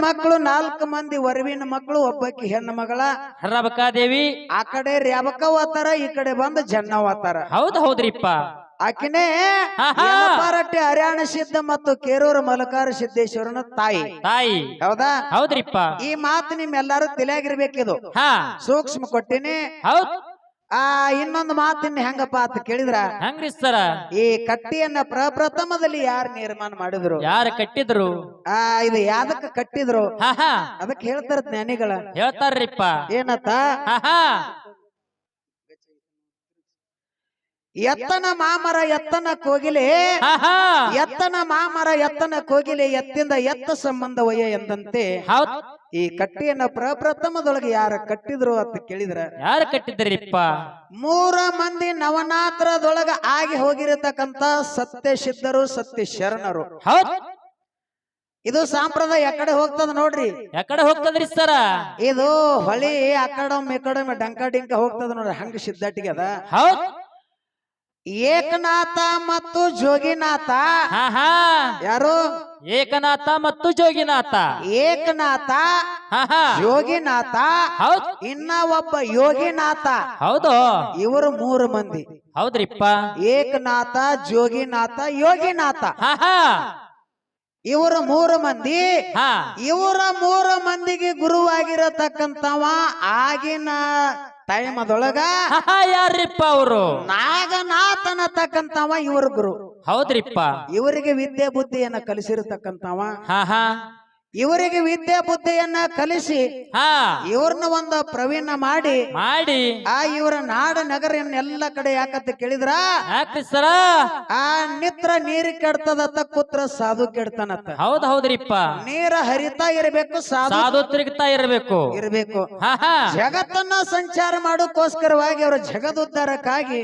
ಮಕ್ಕಳು 4 ಮಂದಿ ವರವಿನ ಮಕ್ಕಳು ಒಬ್ಬಾಕಿ ಹೆಣ್ಣು ಮಗಳ ರಬಕಾದೇವಿ ಆ ಕಡೆ ರ್ಯಾಬಕವತಾರ ಈ ಕಡೆ ಬಂದು ಜನ್ನವತಾರ ಹೌದ್ರಿಪ್ಪ ಆಕಿನೇ ಯಲಪಾರಟ್ಟಿ ಹರ್ಯಾಣ ಸಿದ್ಧ ಮತ್ತು ಕೇರೂರು ಮಲಕಾರ ಸಿದ್ದೇಶ್ವರನ ತಾಯಿ ಹೌದಾ ಹೌದ್ರಿಪ್ಪ ಈ ಮಾತು ನಿಮ್ಮೆಲ್ಲರೂ ತಿಳಿಯಾಗಿರ್ಬೇಕಿದು ಸೂಕ್ಷ್ಮ ಕೊಟ್ಟಿನಿ ಇನ್ನೊಂದು ಮಾತಿನ ಹೆಂಗಪ್ಪ ಅಂತ ಕೇಳಿದ್ರ ಹೆಂಗ್ರಿ ಸರ ಈ ಕಟ್ಟಿಯನ್ನ ಪ್ರಪ್ರಥಮದಲ್ಲಿ ಯಾರು ನಿರ್ಮಾಣ ಮಾಡಿದ್ರು ಯಾರು ಕಟ್ಟಿದ್ರು ಇದು ಯಾದಕ್ಕ ಕಟ್ಟಿದ್ರು ಅದಕ್ಕೆ ಹೇಳ್ತಾರ ಜ್ಞಾನಿಗಳ ಹೇಳ್ತಾರ್ರಿಪ್ಪ ಏನತ್ತ ಎತ್ತನ ಮಾಮರ ಎತ್ತನ ಕೋಗಿಲೆ ಎತ್ತನ ಮಾಮರ ಎತ್ತನ ಕೋಗಿಲೆ ಎತ್ತಿಂದ ಎತ್ತ ಸಂಬಂಧ ವಯ ಎಂದಂತೆ ಈ ಕಟ್ಟಿಯನ್ನ ಪ್ರಪ್ರಥಮದೊಳಗೆ ಯಾರ ಕಟ್ಟಿದ್ರು ಅಂತ ಕೇಳಿದ್ರ ಯಾರು ಕಟ್ಟಿದ್ರಿಪ್ಪ 3 ಮಂದಿ ನವನಾತ್ರದೊಳಗ ಆಗಿ ಹೋಗಿರತಕ್ಕಂತ ಸತ್ಯ ಸಿದ್ಧರು ಸತ್ಯ ಶರಣರು ಇದು ಸಂಪ್ರದಾಯ ಎಕಡೆ ಹೋಗ್ತದ ನೋಡ್ರಿ ಎಕಡೆ ಹೋಗ್ತದ್ರಿ ಸರ ಇದು ಹೊಳಿ ಅಕಡಮ್ ಎಕಡಮ್ ಡಂಕ ಡಿಂಕ ಹೋಗ್ತದ ನೋಡ್ರಿ ಹಂಗ ಸಿದ್ಧಾಟಿಗೆ ಅದ ಏಕನಾಥ ಮತ್ತು ಜೋಗಿನಾಥ ಯಾರು ಏಕನಾಥ ಮತ್ತು ಜೋಗಿನಾಥ ಏಕನಾಥ ಯೋಗಿನಾಥ ಇನ್ನ ಒಬ್ಬ ಯೋಗಿನಾಥ ಹೌದು ಇವರು 3 ಮಂದಿ ಹೌದ್ರಿಪ್ಪ ಏಕನಾಥ ಜೋಗಿನಾಥ ಯೋಗಿನಾಥ ಇವರು 3 ಮಂದಿ ಇವರ 3 ಮಂದಿಗೆ ಗುರುವಾಗಿರತಕ್ಕಂತವ ಆಗಿನ ಟೈಮ್ ಅದೊಳಗ ಯಾರಿಪ್ಪ ಅವರು ನಾಗನಾಥನ ತಕ್ಕಂತವ ಇವ್ರ ಗುರು ಹೌದ್ರಿಪ್ಪ ಇವರಿಗೆ ವಿದ್ಯೆ ಬುದ್ಧಿಯನ್ನ ಕಲಿಸಿರತಕ್ಕಂತವ ಇವರಿಗೆ ವಿದ್ಯೆ ಬುದ್ಧಿಯನ್ನ ಕಲಿಸಿ ಇವ್ರನ್ನ ಒಂದು ಪ್ರವೀಣ ಮಾಡಿ ಇವರ ನಾಡ ನಗರನ್ನೆಲ್ಲ ಕಡೆ ಯಾಕಂತ ಕೇಳಿದ್ರ ನಿತ್ರ ನೀರು ಕೆಡ್ತದತ್ತ ಕುತ್ರ ಸಾಧು ಕೆಡ್ತಾನತ್ತ ಹೌದ್ರಿಪ್ಪ ನೀರ ಹರಿತಾ ಇರಬೇಕು ಸಾಧು ತಿರುಗ್ತಾ ಇರಬೇಕು ಜಗತ್ತನ್ನ ಸಂಚಾರ ಮಾಡೋಕ್ಕೋಸ್ಕರವಾಗಿ ಅವರ ಜಗದುದ್ಧಾರಕ್ಕಾಗಿ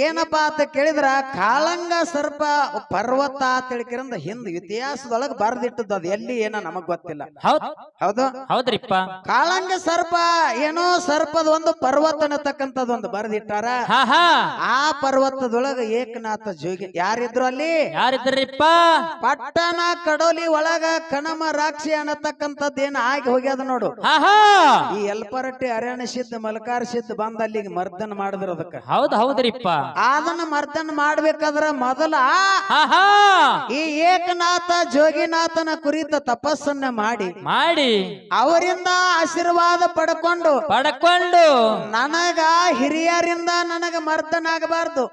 ಏನಪ್ಪಾ ಅಂತ ಕೇಳಿದ್ರ ಕಾಳಂಗ ಸರ್ಪ ಪರ್ವತ ತಿಳ್ಕಿರಂದ ಹಿಂದ್ ಇತಿಹಾಸದೊಳಗ ಬರ್ದಿಟ್ಟದ್ದು ಅದು ಎಲ್ಲಿ ಏನೋ ನಮಗ್ ಗೊತ್ತಿಲ್ಲ ಹೌದ್ರಿಪ್ಪ ಕಾಳಂಗ ಸರ್ಪ ಏನೋ ಸರ್ಪದ ಒಂದು ಪರ್ವತ ಅನ್ನತಕ್ಕಂಥದ್ದು ಒಂದು ಬರ್ದಿಟ್ಟಾರ ಆ ಪರ್ವತದೊಳಗ ಏಕನಾಥ ಜೋಗಿ ಯಾರಿದ್ರು ಅಲ್ಲಿ ಯಾರಿದ್ರಿಪ್ಪ ಪಟ್ಟಣ ಕಡೋಲಿ ಒಳಗ ಕಣಮ ರಾಕ್ಷಿ ಅನ್ನತಕ್ಕಂಥದ್ದು ಏನ ಆಗಿ ಹೋಗ್ಯದ ನೋಡು ಈ ಯಲಪಾರಟ್ಟಿ ಹರ್ಯಾಣ ಸಿದ್ಧ ಮಲಕಾರ ಸಿದ್ಧ ಬಂದ ಅಲ್ಲಿಗೆ ಮರ್ದನ ಮಾಡಿದ್ರು ಅದಕ್ಕ ಹೌದ್ರಿಪ್ಪ ಅದನ್ನ ಮರ್ದನ ಮಾಡ್ಬೇಕಾದ್ರ ಮೊದಲ ಈ ಏಕನಾಥ ಜೋಗಿನಾಥನ ಕುರಿತ ತಪಸ್ಸನ್ನ ಮಾಡಿ ಅವರಿಂದ ಆಶೀರ್ವಾದ ಪಡ್ಕೊಂಡು ನನಗ ಹಿರಿಯರಿಂದ ನನಗ ಮರ್ದನ ಆಗಬಾರ್ದು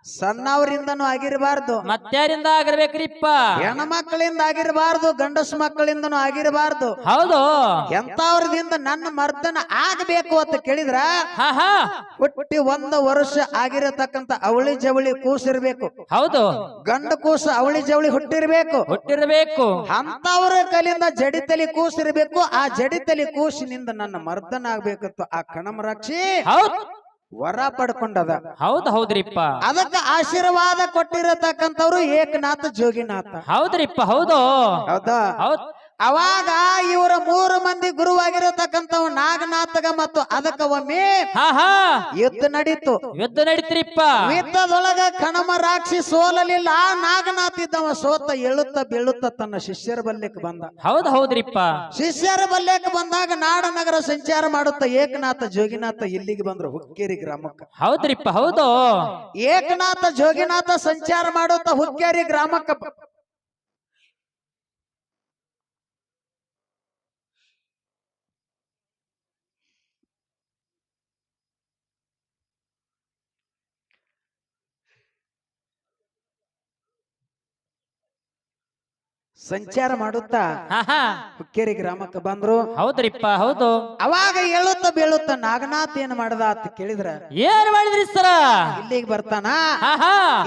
ಸಣ್ಣವರಿಂದನೂ ಆಗಿರಬಾರ್ದು ಮತ್ತಾರಿಂದ ಆಗಿರ್ಬೇಕ್ರಿಪ್ಪ ಹೆಣ್ಣು ಮಕ್ಕಳಿಂದ ಆಗಿರಬಾರ್ದು ಗಂಡಸು ಮಕ್ಕಳಿಂದನೂ ಆಗಿರಬಾರ್ದು ಹೌದು ಎಂತವ್ರದಿಂದ ನನ್ನ ಮರ್ದನ ಆಗಬೇಕು ಅಂತ ಕೇಳಿದ್ರ ಹುಟ್ಟಿ 1 ವರ್ಷ ಆಗಿರತಕ್ಕಂತ ಅವಳಿ ಜವಳಿ ಕೂಸಿರ್ಬೇಕು ಹೌದು ಗಂಡ ಕೂಸು ಅವಳಿ ಜವಳಿ ಹುಟ್ಟಿರ್ಬೇಕು ಅಂತವ್ರ ಕಲಿಂದ ಜಡಿತಲಿ ಕೂಸಿರ್ಬೇಕು ಆ ಜಡಿತಲಿ ಕೂಸಿನಿಂದ ನನ್ನ ಮರ್ದನ ಆಗ್ಬೇಕತ್ತು ಆ ಕಣಮರಾಕ್ಷಿ ವರ ಪಡ್ಕೊಂಡದ ಹೌದ್ರಿಪ್ಪ ಅದಕ್ಕೆ ಆಶೀರ್ವಾದ ಕೊಟ್ಟಿರತಕ್ಕಂಥವ್ರು ಏಕನಾಥ ಜೋಗಿನಾಥ ಹೌದ್ರಿಪ್ಪ ಹೌದಾ ಅವಾಗ ಇವರ 3 ಮಂದಿ ಗುರುವಾಗಿರತಕ್ಕಂಥವ್ ನಾಗನಾಥಗ ಮತ್ತು ಅದಕ್ಕ ಒಮ್ಮೆ ಯುದ್ಧ ನಡೀತ್ರಿಪ್ಪ ಯುದ್ಧದೊಳಗ ಕಣಮ ರಾಕ್ಷಿ ಸೋಲಲಿಲ್ಲ ನಾಗನಾಥ ಇದ್ದವ ಸೋತ ಎಳುತ್ತ ಬೀಳುತ್ತ ತನ್ನ ಶಿಷ್ಯರ ಬಲ್ಯಕ್ಕೆ ಬಂದ ಹೌದ್ರಿಪ್ಪ ಶಿಷ್ಯರ ಬಲ್ಯಕ್ಕೆ ಬಂದಾಗ ನಾಡ ನಗರ ಸಂಚಾರ ಮಾಡುತ್ತ ಏಕನಾಥ ಜೋಗಿನಾಥ ಇಲ್ಲಿಗೆ ಬಂದ್ರು ಹುಕ್ಕೇರಿ ಗ್ರಾಮಕ್ಕ ಹೌದ್ರಿಪ್ಪ ಹೌದು ಏಕನಾಥ ಜೋಗಿನಾಥ ಸಂಚಾರ ಮಾಡುತ್ತ ಹುಕ್ಕೇರಿ ಗ್ರಾಮಕ್ಕ ಸಂಚಾರ ಮಾಡುತ್ತಾ ಹುಕ್ಕೇರಿ ಗ್ರಾಮಕ್ಕೆ ಬಂದ್ರು ಹೌದ್ರಿಪ್ಪ ಹೌದು ಅವಾಗ ಹೇಳುತ್ತ ಬೀಳುತ್ತ ನಾಗನಾಥ್ ಏನ್ ಮಾಡದ ಅಂತ ಕೇಳಿದ್ರ ಏನ್ ಮಾಡಿದ್ರಿ ಸರ ಇಲ್ಲಿಗೆ ಬರ್ತಾನ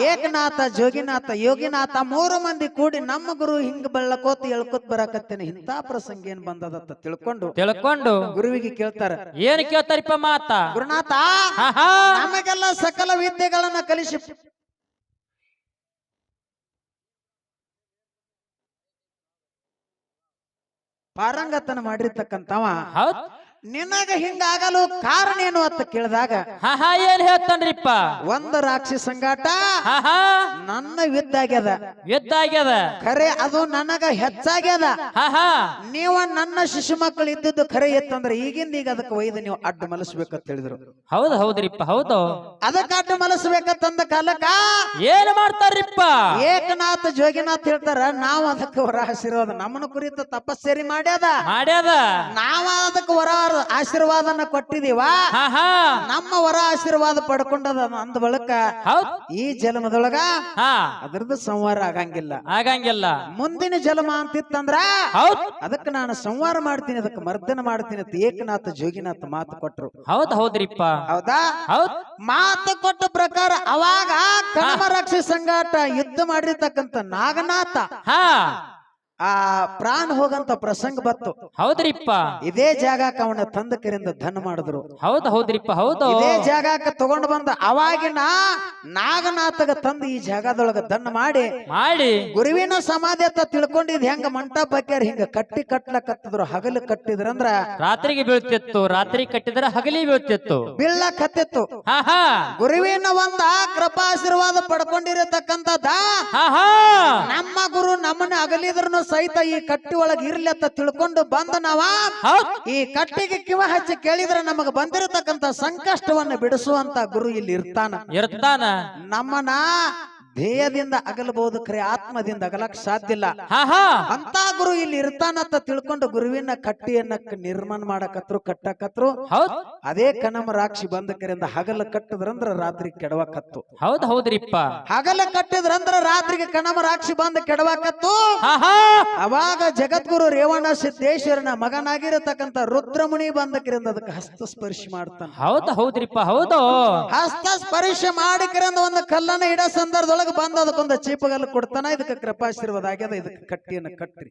ಏಕನಾಥ ಜೋಗಿನಾಥ ಯೋಗಿನಾಥ 3 ಮಂದಿ ಕೂಡಿ ನಮ್ಮ ಗುರು ಹಿಂಗ ಬೆಳ್ಳಕೋತ್ ಹೇಳ್ಕೊತ್ ಬರಾಕತ್ತೇನೆ ಇಂಥ ಪ್ರಸಂಗ ಏನ್ ಬಂದದತ್ತ ತಿಳ್ಕೊಂಡು ಗುರುವಿಗೆ ಕೇಳ್ತಾರ ಏನ್ ಕೇಳ್ತಾರಿಪ್ಪ ಮಾತ ಗುರುನಾಥ ನಮಗೆಲ್ಲ ಸಕಲ ವಿದ್ಯೆಗಳನ್ನ ಕಲಿಸಿ ಪಾರಂಗತನ ಮಾಡಿರ್ತಕ್ಕಂಥವ ನಿನಗ ಹಿಂಗಾಗಲು ಕಾರಣ ಏನು ಅಂತ ಕೇಳಿದಾಗ ಹಾ ಹಾ ಏನ್ ಹೇಳ್ತಾನ್ರಿಪ್ಪ ಒಂದು ರಾಕ್ಷಸ ಸಂಗಾಟ ಹಾ ಹಾ ನನ್ನ ಯುದ್ಧಾಗ್ಯದ ಯುದ್ಧ ಆಗ್ಯದ ಖರೆ ಅದು ನನಗ ಹೆಚ್ಚಾಗ್ಯದ ಹಾ ಹಾ ನೀವ ನನ್ನ ಶಿಶು ಮಕ್ಕಳು ಇದ್ದದ್ದು ಖರೆ ಇತ್ತಂದ್ರೆ ಈಗಿಂದ ಈಗ ಅದಕ್ಕೆ ಒಯ್ದು ನೀವು ಅಡ್ಡ ಮಲಸ್ಬೇಕಂತ ಹೇಳಿದ್ರು ಹೌದ್ ಹೌದ್ರಿಪ್ಪ ಹೌದು ಅದಕ್ಕೆ ಅಡ್ಡ ಮಲಸ್ಬೇಕಂತಂದ ಕಾಲಕ್ಕ ಏನ್ ಮಾಡ್ತಾರ್ರಿಪ್ಪ ಏಕನಾಥ ಜೋಗಿನಾಥ್ ಹೇಳ್ತಾರ ನಾವು ಅದಕ್ಕೆ ವರ ಆಶೀರ್ವಾದ ನಮ್ಮನ್ನ ಕುರಿತು ತಪಸ್ಸೇರಿ ಮಾಡ್ಯಾದ ನಾವ ಅದಕ್ಕೆ ವರ ಆಶೀರ್ವಾದನ ಕೊಟ್ಟಿದೀವ ಹಾ ಹಾ ನಮ್ಮ ವರ ಆಶೀರ್ವಾದ ಪಡ್ಕೊಂಡದ ಅಂದ ಬಳಿಕ ಹೌದ್ ಈ ಜನ್ಮದೊಳಗ ಹಾ ಅದ್ರದ್ದು ಸಂವಾರ ಆಗಂಗಿಲ್ಲ ಮುಂದಿನ ಜನ್ಮ ಅಂತಿತ್ತಂದ್ರ ಹೌದ್ ಅದಕ್ಕೆ ನಾನು ಸಂವಾರ ಮಾಡ್ತೀನಿ ಅದಕ್ಕೆ ಮರ್ದನ ಮಾಡ್ತೀನಿ ಅಂತ ಏಕನಾಥ ಜೋಗಿನಾಥ ಮಾತು ಕೊಟ್ರು ಹೌದ್ರಿಪ್ಪ ಹೌದಾ ಹೌದ್ ಮಾತು ಕೊಟ್ಟ ಪ್ರಕಾರ ಅವಾಗ ಕರ್ಮ ರಾಕ್ಷಸ ಸಂಗಾಟ ಯುದ್ಧ ಮಾಡಿರ್ತಕ್ಕಂಥ ನಾಗನಾಥ ಹಾ ಆ ಪ್ರಾಣ ಹೋಗಂತ ಪ್ರಸಂಗ ಬತ್ತು ಹೌದ್ರಿಪ್ಪ ಇದೇ ಜಾಗಕ್ಕೆ ಅವನ ತಂದಕರಿಂದ ಧನ ಮಾಡಿದ್ರು ಹೌದ್ರಿಪ್ಪ ಹೌದು ಇದೇ ಜಾಗಕ್ಕೆ ತಗೊಂಡು ಬಂದ ಅವಾಗಿನ ನಾಗನಾಥಗ ತಂದು ಈ ಜಾಗದೊಳಗ ದನ್ನ ಮಾಡಿ ಗುರುವಿನ ಸಮಾಧಿ ಅಂತ ತಿಳ್ಕೊಂಡಿದ್ ಹೆಂಗ ಮಂಟಪ ಹಾಕ್ಯಾರ ಹಿಂಗ ಕಟ್ಲಕತ್ತಿದ್ರು ಹಗಲು ಕಟ್ಟಿದ್ರಂದ್ರ ರಾತ್ರಿಗೆ ಬೀಳ್ತಿತ್ತು ರಾತ್ರಿ ಕಟ್ಟಿದ್ರ ಹಗಲಿ ಬೀಳ್ತಿತ್ತು ಬೀಳಕತ್ತಿತ್ತು ಗುರುವಿನ ಒಂದ ಕೃಪಾಶೀರ್ವಾದ ಪಡ್ಕೊಂಡಿರತಕ್ಕಂಥದ್ದ ನಮ್ಮ ಗುರು ನಮ್ಮನ್ನ ಅಗಲಿದ್ರನು ಸಹಿತ ಈ ಕಟ್ಟಿ ಒಳಗೆ ಇರ್ಲಿ ಅಂತ ತಿಳ್ಕೊಂಡು ಬಂದ ನಾವ ಈ ಕಟ್ಟಿಗೆ ಕಿವ ಹಚ್ಚಿ ಕೇಳಿದ್ರೆ ನಮಗ ಬಂದಿರತಕ್ಕಂತ ಸಂಕಷ್ಟವನ್ನ ಬಿಡಿಸುವಂತ ಗುರು ಇಲ್ಲಿ ಇರ್ತಾನ ನಮ್ಮನ ಧ್ಯೇಯದಿಂದ ಅಗಲಬಹುದು ಖರೆ ಆತ್ಮದಿಂದ ಅಗಲಕ್ ಸಾಧ್ಯ ಇಲ್ಲ ಅಂತ ಗುರು ಇಲ್ಲಿ ಇರ್ತಾನಂತ ತಿಳ್ಕೊಂಡು ಗುರುವಿನ ಕಟ್ಟಿಯನ್ನ ನಿರ್ಮಾಣ ಮಾಡಕತ್ರು ಕಟ್ಟಕತ್ರು ಅದೇ ಕನಮ ರಾಕ್ಷಿ ಬಂದ ಕರೆಯಿಂದ ಹಗಲ ಕಟ್ಟದ್ರಂದ್ರ ರಾತ್ರಿ ಕೆಡವಕತ್ತು ಹೌದ್ರಿಪ್ಪ ಹಗಲ ಕಟ್ಟಿದ್ರಂದ್ರ ರಾತ್ರಿಗೆ ಕನಮ ರಾಕ್ಷಿ ಬಂದ ಕೆಡವಕತ್ತು ಅವಾಗ ಜಗದ್ಗುರು ರೇವಣ ಸಿದ್ದೇಶ್ವರನ ಮಗನಾಗಿರತಕ್ಕಂತ ರುದ್ರಮುನಿ ಬಂದ ಕರೆಯಿಂದ ಅದಕ್ಕೆ ಹಸ್ತ ಸ್ಪರ್ಶ ಮಾಡ್ತಾನೆ ಹೌದ್ರಿಪ್ಪ ಹೌದು ಹಸ್ತ ಸ್ಪರ್ಶ ಮಾಡಿ ಕರೆಯಿಂದ ಒಂದು ಕಲ್ಲನ್ನ ಇಡ ಸಂದರ್ಭದೊಳಗೆ ಬಂದ ಅದಕ್ಕೊಂದು ಚೀಪಗಲ್ಲ ಕೊಡ್ತಾನ ಇದಕ್ಕೆ ಕೃಪಾಶೀರ್ವಾದ ಆಗ್ಯದ ಇದಕ್ಕೆ ಕಟ್ಟಿಯನ್ನು ಕಟ್ಟ್ರಿ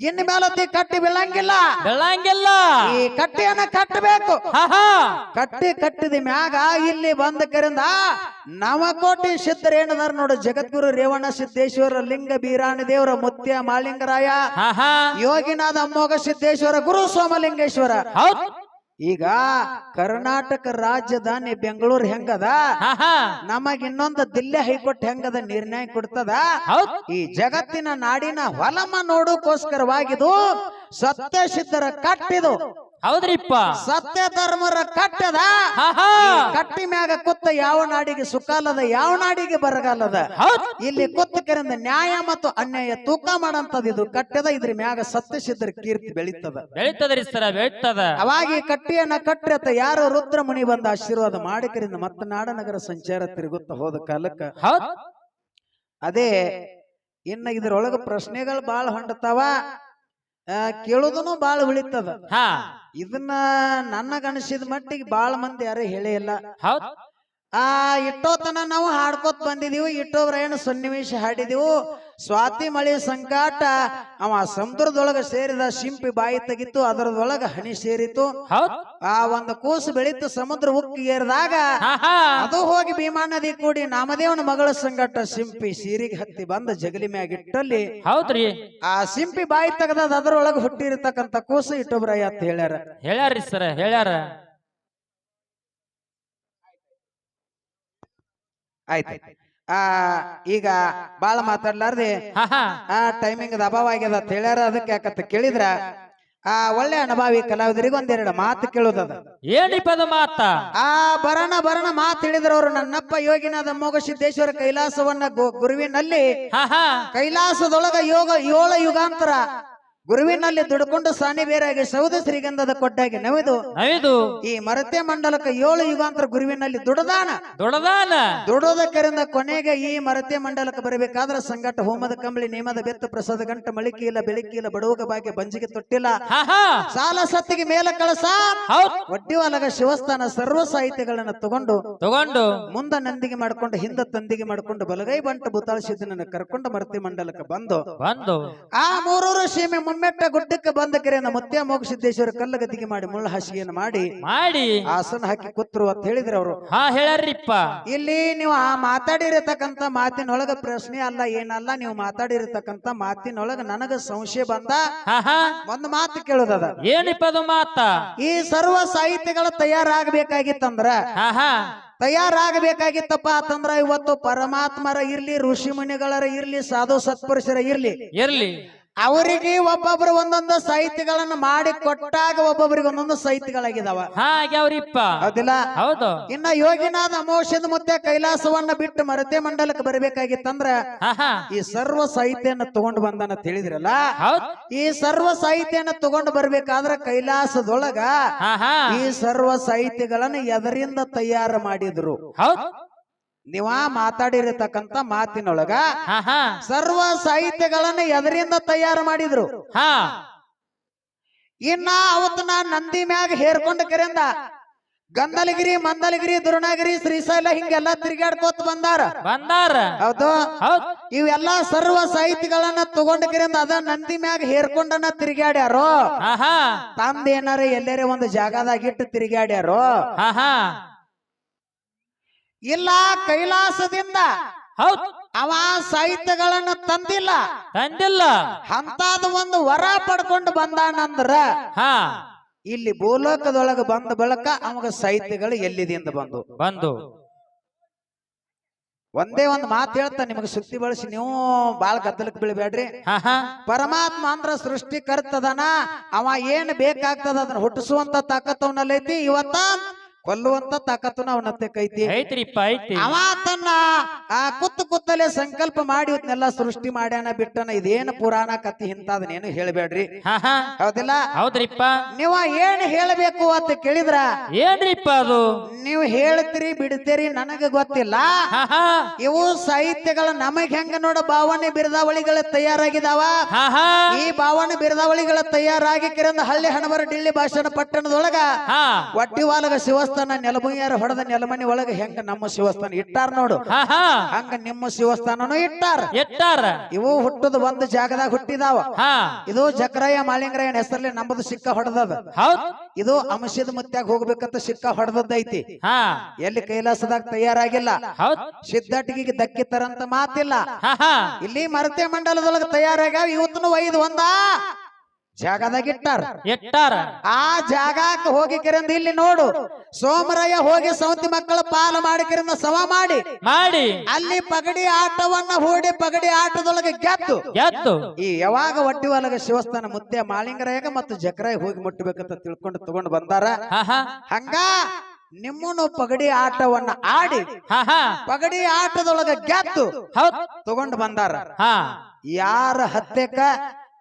ಇನ್ನು ಮೇಲತ್ತಿ ಕಟ್ಟಿ ಬೀಳಂಗಿಲ್ಲ ಈ ಕಟ್ಟಿಯನ್ನ ಕಟ್ಟಬೇಕು ಕಟ್ಟಿದ ಮ್ಯಾಗ ಇಲ್ಲಿ ಬಂದ ಕರಿಂದ ನವಕೋಟಿ ಸಿದ್ಧರು ಏನದಾರ ನೋಡು ಜಗದ್ಗುರು ರೇವಣ ಸಿದ್ದೇಶ್ವರ ಲಿಂಗ ಬೀರಾಣಿ ದೇವರ ಮುತ್ಯ ಮಾಳಿಂಗರಾಯ ಯೋಗಿನಾಥ ಅಮ್ಮೋಘ ಸಿದ್ದೇಶ್ವರ ಗುರು ಸೋಮಲಿಂಗೇಶ್ವರ ಈಗ ಕರ್ನಾಟಕ ರಾಜಧಾನಿ ಬೆಂಗಳೂರು ಹೆಂಗದ ನಮಗ ಇನ್ನೊಂದು ದಿಲ್ಲಿ ಹೈಕೋರ್ಟ್ ಹೆಂಗದ ನಿರ್ಣಯ ಕೊಡ್ತದ ಈ ಜಗತ್ತಿನ ನಾಡಿನ ಹೊಲಮ ನೋಡೋಕೋಸ್ಕರವಾಗಿದು ಸತ್ಯ ಸಿದ್ಧರ ಕಟ್ಟಿದು ಹೌದ್ರಿಪ್ಪ ಸತ್ಯ ಧರ್ಮರ ಕಟ್ಟದ ಕಟ್ಟಿ ಮ್ಯಾಗ ಕುತ್ತ ಯಾವ ನಾಡಿಗೆ ಸುಖಾಲದ ಯಾವ ನಾಡಿಗೆ ಬರಗಾಲದ ಇಲ್ಲಿ ಕುತ್ತ ಕರಿಂದ ನ್ಯಾಯ ಮತ್ತು ಅನ್ಯಾಯ ತೂಕ ಮಾಡಂತದ ಇದು ಕಟ್ಟದ ಇದ್ರ ಮ್ಯಾಗ ಸತ್ಯ ಸಿದ್ಧರ ಕೀರ್ತಿ ಬೆಳೀತದ ಅವಾಗ ಈ ಕಟ್ಟಿಯನ್ನ ಕಟ್ಟತ ಯಾರು ರುದ್ರಮುನಿ ಬಂದ ಆಶೀರ್ವಾದ ಮಾಡಿಕರಿಂದ ಮತ್ತ ನಾಡನಗರ ಸಂಚಾರ ತಿರುಗುತ್ತ ಹೋದ ಕಾಲಕ್ಕ ಅದೇ ಇನ್ನ ಇದ್ರೊಳಗ ಪ್ರಶ್ನೆಗಳು ಬಾಳ ಹೊಂಡತಾವ ಕೇಳುದನು ಬಾಳ ಉಳಿತದ ಇದನ್ನ ನನಗನಿಸಿದ ಮಟ್ಟಿಗೆ ಬಾಳ ಮಂದಿ ಯಾರು ಹೇಳೇ ಇಲ್ಲ ಇಟ್ಟೋತನ ನಾವು ಹಾಡ್ಕೋತ್ ಬಂದಿದೀವಿ ಇಟ್ಟೋಬ್ರ ಏನು ಸನ್ನಿವೇಶ ಹಾಡಿದೀವು ಸ್ವಾತಿ ಮಳಿ ಸಂಕಾಟ ಅವ ಸಮುದ್ರದೊಳಗ ಸೇರಿದ ಶಿಂಪಿ ಬಾಯಿ ತೆಗಿತು ಅದರದೊಳಗ ಹನಿ ಸೇರಿತು ಆ ಒಂದು ಕೂಸು ಬೆಳೀತು ಸಮುದ್ರ ಉಕ್ಕಿ ಏರಿದಾಗ ಅದು ಹೋಗಿ ಭೀಮಾ ನದಿ ಕೂಡಿ ನಾಮದೇವನ ಮಗಳ ಸಂಗಾಟ ಶಿಂಪಿ ಸೀರಿಗೆ ಹತ್ತಿ ಬಂದ ಜಗಲಿ ಮ್ಯಾಗ ಇಟ್ಟಲ್ಲಿ ಆ ಶಿಂಪಿ ಬಾಯಿ ತೆಗದ ಅದರೊಳಗ ಹುಟ್ಟಿರ್ತಕ್ಕಂತ ಕೂಸು ಇಟ್ಟೊಬ್ರ ಅಂತ ಹೇಳ್ಯಾರ ಆಯ್ತು ಈಗ ಬಾಳ ಮಾತಾಡ್ಲಾರ್ದೆ ಟೈಮಿಂಗ್ ಅಭಾವ ಆಗ್ಯದ ಅಂತ ಹೇಳ್ಯಾರ ಅದಕ್ಕೆ ಯಾಕಂತ ಕೇಳಿದ್ರ ಒಳ್ಳೆ ಅನುಭವಿ ಕಲಾವಿದರಿಗೆ ಒಂದೆರಡು ಮಾತು ಕೇಳುದದ ಏನಿಪದ ಮಾತ ಬರಣ ಮಾತು ಹೇಳಿದ್ರವ್ರು ನನ್ನಪ್ಪ ಯೋಗಿನಾಥ ಅಮ್ಮೋಘ ಸಿದ್ದೇಶ್ವರ ಕೈಲಾಸವನ್ನ ಗುರುವಿನಲ್ಲಿ ಕೈಲಾಸದೊಳಗ 7 ಯುಗಾಂತರ ಗುರುವಿನಲ್ಲಿ ದುಡ್ಕೊಂಡು ಸಾನಿ ಬೇರಾಗಿ ಸೌದ ಶ್ರೀಗಂಧದ ಕೊಟ್ಟಾಗಿ ನವಿದು ಈ ಮರತೆ ಮಂಡಲಕ್ಕೆ 7 ಯುಗಾಂತರ ಗುರುವಿನಲ್ಲಿ ದುಡೋದಕ್ಕರಿಂದ ಕೊನೆಗೆ ಈ ಮರತೆ ಮಂಡಲಕ್ಕೆ ಬರಬೇಕಾದ್ರೆ ಸಂಗಟ ಹೋಮದ ಕಂಬಳಿ ನೇಮದ ಬೆತ್ತ ಪ್ರಸಾದ ಗಂಟ ಮಳಿಕೆ ಇಲ್ಲ ಬೆಳಕಿ ಇಲ್ಲ ಬಡವಗ ಭಾಗ್ಯ ಬಂಜಿಗೆ ತೊಟ್ಟಿಲ್ಲ ಸಾಲ ಸತ್ತಿಗೆ ಮೇಲೆ ಕಳಸ ಒಡ್ಡಿವಾಲಗ ಶಿವಸ್ಥಾನ ಸರ್ವ ಸಾಹಿತ್ಯಗಳನ್ನ ತಗೊಂಡು ಮುಂದ ನಂದಿಗೆ ಮಾಡ್ಕೊಂಡು ಹಿಂದ ತಂದಿಗೆ ಮಾಡ್ಕೊಂಡು ಬಲಗೈ ಬಂಟ ಬುತಾಳ ಸಿದ್ದನನ್ನ ಕರ್ಕೊಂಡು ಮರತೆ ಮಂಡಲಕ್ಕೆ ಬಂದು ಆ ಮೂರೂರು ಸೀಮೆ ಮುಮ್ಮೆಟ್ಟ ಗುಡ್ಡಕ್ಕೆ ಬಂದ ಕೆರೆಯನ್ನ ಮುತ್ಯ ಮೋಕ್ಷಸಿದ್ದೇಶ್ವರ ಕಲ್ಲ ಗದ್ದಿಗೆ ಮಾಡಿ ಮುಳ್ಳ ಹಾಸಿಗೆಯನ್ನು ಮಾಡಿ ಆಸನ ಹಾಕಿ ಕೂತ್ರು ಅಂತ ಹೇಳಿದ್ರು ಅವರು. ಹೇಳ್ಯಾರಿಪ್ಪ. ಇಲ್ಲಿ ನೀವು ಆ ಮಾತಾಡಿರತಕ್ಕಂತ ಮಾತಿನೊಳಗ ಪ್ರಶ್ನೆ ಅಲ್ಲ ಏನಲ್ಲ, ನೀವು ಮಾತಾಡಿರತಕ್ಕಂತ ಮಾತಿನೊಳಗ ನನಗ ಸಂಶಯ ಬಂದ ಒಂದು ಮಾತು ಕೇಳುದದ. ಏನಿಪ್ಪ ಅದು ಮಾತ? ಈ ಸರ್ವ ಸಾಹಿತ್ಯಗಳು ತಯಾರಾಗಬೇಕಾಗಿತ್ತಂದ್ರ ತಯಾರಾಗಬೇಕಾಗಿತ್ತಪ್ಪ ಅಂತಂದ್ರ ಇವತ್ತು ಪರಮಾತ್ಮರ ಇರ್ಲಿ, ಋಷಿ ಮುನಿಗಳರ ಇರ್ಲಿ, ಸಾಧು ಸತ್ಪುರುಷರ ಇರ್ಲಿ, ಅವರಿಗೆ ಒಬ್ಬೊಬ್ರು ಒಂದೊಂದು ಸಾಹಿತ್ಯಗಳನ್ನ ಮಾಡಿ ಕೊಟ್ಟಾಗ ಒಬ್ಬೊಬ್ಬರಿಗೆ ಒಂದೊಂದು ಸಾಹಿತ್ಯಗಳಾಗಿದಾವ. ಹೌದಿಲ್ಲ? ಹೌದು. ಇನ್ನ ಯೋಗಿನಾಥ ಅಮೋಷದ ಮುದ್ದೆ ಕೈಲಾಸವನ್ನ ಬಿಟ್ಟು ಮರತೆ ಮಂಡಲಕ್ಕೆ ಬರಬೇಕಾಗಿತ್ತಂದ್ರ ಈ ಸರ್ವ ಸಾಹಿತ್ಯನ ತಗೊಂಡು ಬಂದನ ತಿಳಿದ್ರಲ್ಲ. ಈ ಸರ್ವ ಸಾಹಿತ್ಯನ ತಗೊಂಡು ಬರ್ಬೇಕಾದ್ರ ಕೈಲಾಸದೊಳಗ ಈ ಸರ್ವ ಸಾಹಿತ್ಯಗಳನ್ನ ಎದರಿಂದ ತಯಾರು ಮಾಡಿದ್ರು? ನೀವ ಮಾತಾಡಿರತಕ್ಕಂತ ಮಾತಿನೊಳಗ ಸರ್ವ ಸಾಹಿತ್ಯಗಳನ್ನ ಎದರಿಂದ ತಯಾರು ಮಾಡಿದ್ರು? ಇನ್ನ ಅವತ್ತು ನಾ ನಂದಿ ಮ್ಯಾಗ ಹೇರ್ಕೊಂಡ ಕರೆಯಿಂದ ಗಂಧಲಗಿರಿ, ಮಂದಲಗಿರಿ, ದುರ್ಣಗಿರಿ, ಶ್ರೀಶೈಲ ಹಿಂಗೆಲ್ಲಾ ತಿರುಗಾಡ್ಕೋತ ಬಂದಾರ. ಹೌದು. ಇವೆಲ್ಲಾ ಸರ್ವ ಸಾಹಿತ್ಯಗಳನ್ನ ತಗೊಂಡ ಕರೆಯಿಂದ ಅದ ನಂದಿ ಮ್ಯಾಗ ಹೇರ್ಕೊಂಡನ ತಿರುಗಾಡ್ಯಾರೋ? ತಂದೇನಾರ ಎಲ್ಲಾರ ಒಂದು ಜಾಗದಾಗಿಟ್ಟು ತಿರುಗಾಡ್ಯಾರೋ? ಇಲ್ಲ, ಕೈಲಾಸದಿಂದ ಅವ ಸಾಹಿತ್ಯಗಳನ್ನ ತಂದಿಲ್ಲ. ಅಂತದ ಒಂದು ವರ ಪಡ್ಕೊಂಡು ಬಂದಾನಂದ್ರ ಇಲ್ಲಿ ಭೂಲೋಕದೊಳಗ ಬಂದ ಬಳಕ ಅವಾಗ ಸಾಹಿತ್ಯಗಳು ಎಲ್ಲಿದಿಂದ ಬಂದು ಒಂದೇ ಒಂದು ಮಾತು ಹೇಳ್ತಾ ನಿಮಗೆ ಸುತ್ತಿ ಬಳಸಿ ನೀವು ಬಾಳ ಗದ್ದಲಕ್ಕೆ ಬೀಳ್ಬೇಡ್ರಿ. ಪರಮಾತ್ಮ ಅಂದ್ರ ಸೃಷ್ಟಿಕರ್ತದನ. ಅವ ಏನ್ ಬೇಕಾಗ್ತದ ಅದನ್ನ ಹುಟ್ಟಿಸುವಂತ ತಾಕತ್ತವನಲ್ಲೈತಿ. ಇವತ್ತ ಕೊಲ್ಲುವಂತ ತಾಕತ್ತನ ಅವನತ್ತೈತಿ. ಅವ ತನ್ನ ಕುತ್ತಲೇ ಸಂಕಲ್ಪ ಮಾಡಿ ಇವತ್ನೆಲ್ಲ ಸೃಷ್ಟಿ ಮಾಡ್ಯಾನ ಬಿಟ್ಟನ. ಇದೇನು ಪುರಾಣ ಕತ್ತಿ ಇಂತದನ್ನೇನು ಹೇಳ್ಬೇಡ್ರಿ. ಹೌದಿಲ್ಲ? ಹೌದ್ರಿಪ್ಪ. ನೀವ ಏನ್ ಹೇಳ್ಬೇಕು ಅಂತ ಕೇಳಿದ್ರ ಏನ್ರಿಪ್ಪ ಅದು? ನೀವು ಹೇಳ್ತೀರಿ ಬಿಡ್ತೀರಿ ನನಗ ಗೊತ್ತಿಲ್ಲ. ಇವು ಸಾಹಿತ್ಯಗಳ ನಮಗ್ ಹೆಂಗ ನೋಡ ಭಾವನೆ ಬಿರುದಾವಳಿಗಳ ತಯಾರಾಗಿದಾವ. ಈ ಭಾವನೆ ಬಿರುದಾವಳಿಗಳ ತಯಾರಾಗಿ ಕಿರಂದ ಹಳ್ಳಿ ಹಣಬರ ಡಿಳ್ಳಿ ಭಾಷಣ ಪಟ್ಟಣದೊಳಗ ಒಡ್ಡಿವಾಲಗ ಶಿವಸ್ಥಾನ ನೆಲಮುಯ್ಯಾರ ಹೊಡೆದ ನೆಲಮನಿ ಒಳಗ ಹೆಂಗ ನಮ್ಮ ಶಿವಸ್ಥಾನ ಇಟ್ಟಾರ ನೋಡು, ಹಂಗ ನಿಮ್ಮ ಶಿವಸ್ಥಾನನು ಇಟ್ಟಾರ. ಇವು ಹುಟ್ಟದ ಒಂದು ಜಾಗದಾಗ ಹುಟ್ಟಿದಾವ. ಇದು ಜಕರಾಯ ಮಾಳಿಂಗರಾಯನ ಹೆಸರಲ್ಲಿ ನಮ್ಮದು ಸಿಕ್ಕ ಹೊಡೆದದ. ಇದು ಅಂಶದ ಮುತ್ಯಾಗ ಹೋಗ್ಬೇಕಂತ ಸಿಕ್ಕ ಹೊಡೆದದ್ದೈತಿ. ಎಲ್ಲಿ ಕೈಲಾಸದಾಗ ತಯಾರಾಗಿಲ್ಲ. ಸಿದ್ಧಟಿಗೆ ದಕ್ಕಿತಾರಂತ ಮಾತಿಲ್ಲ. ಇಲ್ಲಿ ಮರತೆ ಮಂಡಲದೊಳಗ ತಯಾರಾಗ್ಯಾವ. ಇವತ್ತನು ಒಯ್ದು ಒಂದ ಜಾಗದಾಗ ಇಟ್ಟಾರ. ಆ ಜಾಗಕ್ಕೆ ಹೋಗಿ ಕಿರಂದ ಇಲ್ಲಿ ನೋಡು, ಸೋಮರಾಯ ಹೋಗಿ ಸೌತಿ ಮಕ್ಕಳ ಪಾಲ ಮಾಡಿ ಕಿರಂದ ಸಮ ಮಾಡಿ ಅಲ್ಲಿ ಪಗಡಿ ಆಟವನ್ನ ಹೂಡಿ ಪಗಡಿ ಆಟದೊಳಗೆ ಗೆದ್ದು ಈ ಯಾವಾಗ ಒಡ್ಡಿವಾಲಗ ಶಿವಸ್ಥಾನ ಮುದ್ದೆ ಮಾಳಿಂಗರಾಯಗ ಮತ್ತು ಜಕರಾಯ ಹೋಗಿ ಮುಟ್ಟಬೇಕಂತ ತಿಳ್ಕೊಂಡು ತಗೊಂಡು ಬಂದಾರ. ಹಂಗ ನಿಮ್ಮನು ಪಗಡಿ ಆಟವನ್ನ ಆಡಿ ಪಗಡಿ ಆಟದೊಳಗ ಗೆದ್ದು ತಗೊಂಡು ಬಂದಾರ. ಯಾರ ಹತ್ತೆಕ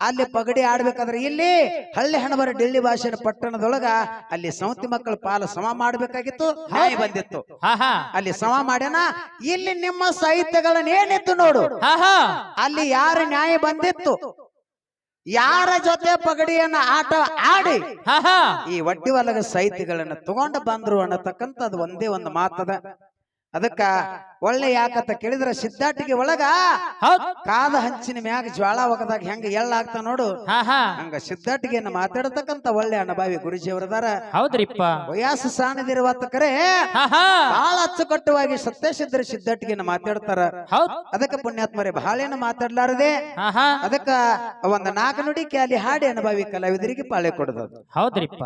ಅಲ್ಲಿ ಪಗಡಿ ಆಡ್ಬೇಕಾದ್ರೆ ಇಲ್ಲಿ ಹಳ್ಳಿ ಹಣಬರ ಡಿಳ್ಳಿ ಭಾಷೆನ ಪಟ್ಟಣದೊಳಗ ಅಲ್ಲಿ ಸೌತಿ ಮಕ್ಕಳ ಪಾಲ ಸಮ ಮಾಡಬೇಕಾಗಿತ್ತು. ನ್ಯಾಯ ಬಂದಿತ್ತು, ಅಲ್ಲಿ ಸಮ ಮಾಡ್ಯಾನ. ಇಲ್ಲಿ ನಿಮ್ಮ ಸಾಹಿತ್ಯಗಳನ್ನ ಏನಿತ್ತು ನೋಡು, ಅಲ್ಲಿ ಯಾರ ನ್ಯಾಯ ಬಂದಿತ್ತು, ಯಾರ ಜೊತೆ ಪಗಡಿಯನ್ನ ಆಟ ಆಡಿ ಈ ಒಡ್ಡಿವಾಲಗ ಸಾಹಿತ್ಯಗಳನ್ನ ತಗೊಂಡು ಬಂದ್ರು ಅನ್ನತಕ್ಕಂಥದ್ದು ಒಂದೇ ಒಂದು ಮಾತದ. ಅದಕ್ಕ ಒಳ್ಳೆ ಯಾಕಂತ ಕೇಳಿದ್ರ ಸಿದ್ಧಾಟಿಗೆ ಒಳಗ ಕಾದ ಹಂಚಿನ ಮ್ಯಾಗ ಜ್ವಾಳ ಒಗದಾಗ ಹೆಂಗ ಎಳ್ಳಾಗ್ತಾ ನೋಡು, ಹಂಗ ಸಿದ್ಧಾಟಿಗೆಯನ್ನು ಮಾತಾಡತಕ್ಕಂತ ಒಳ್ಳೆ ಅನುಭವಿ ಗುರುಜಿಯವರದಾರ. ಹೌದ್ರಿಪ್ಪ. ವಯಸ್ಸು ಸಾಣದಿರುವತ್ತ ಕರೆ ಬಹಳ ಅಚ್ಚುಕಟ್ಟುವಾಗಿ ಸತ್ಯಸಿದ್ಧರ ಸಿದ್ಧಾಟಿಗೆಯನ್ನು ಮಾತಾಡ್ತಾರ. ಅದಕ್ಕ ಪುಣ್ಯಾತ್ಮರೇ ಬಹಳೇನು ಮಾತಾಡ್ಲಾರದೆ ಅದಕ್ಕ ಒಂದ್ 4 ನುಡಿ ಕ್ಯಾಲಿ ಹಾಡಿ ಅನುಭವಿ ಕಲಾವಿದರಿಗೆ ಪಾಳೆ ಕೊಡೋದು. ಹೌದ್ರಿಪ್ಪ.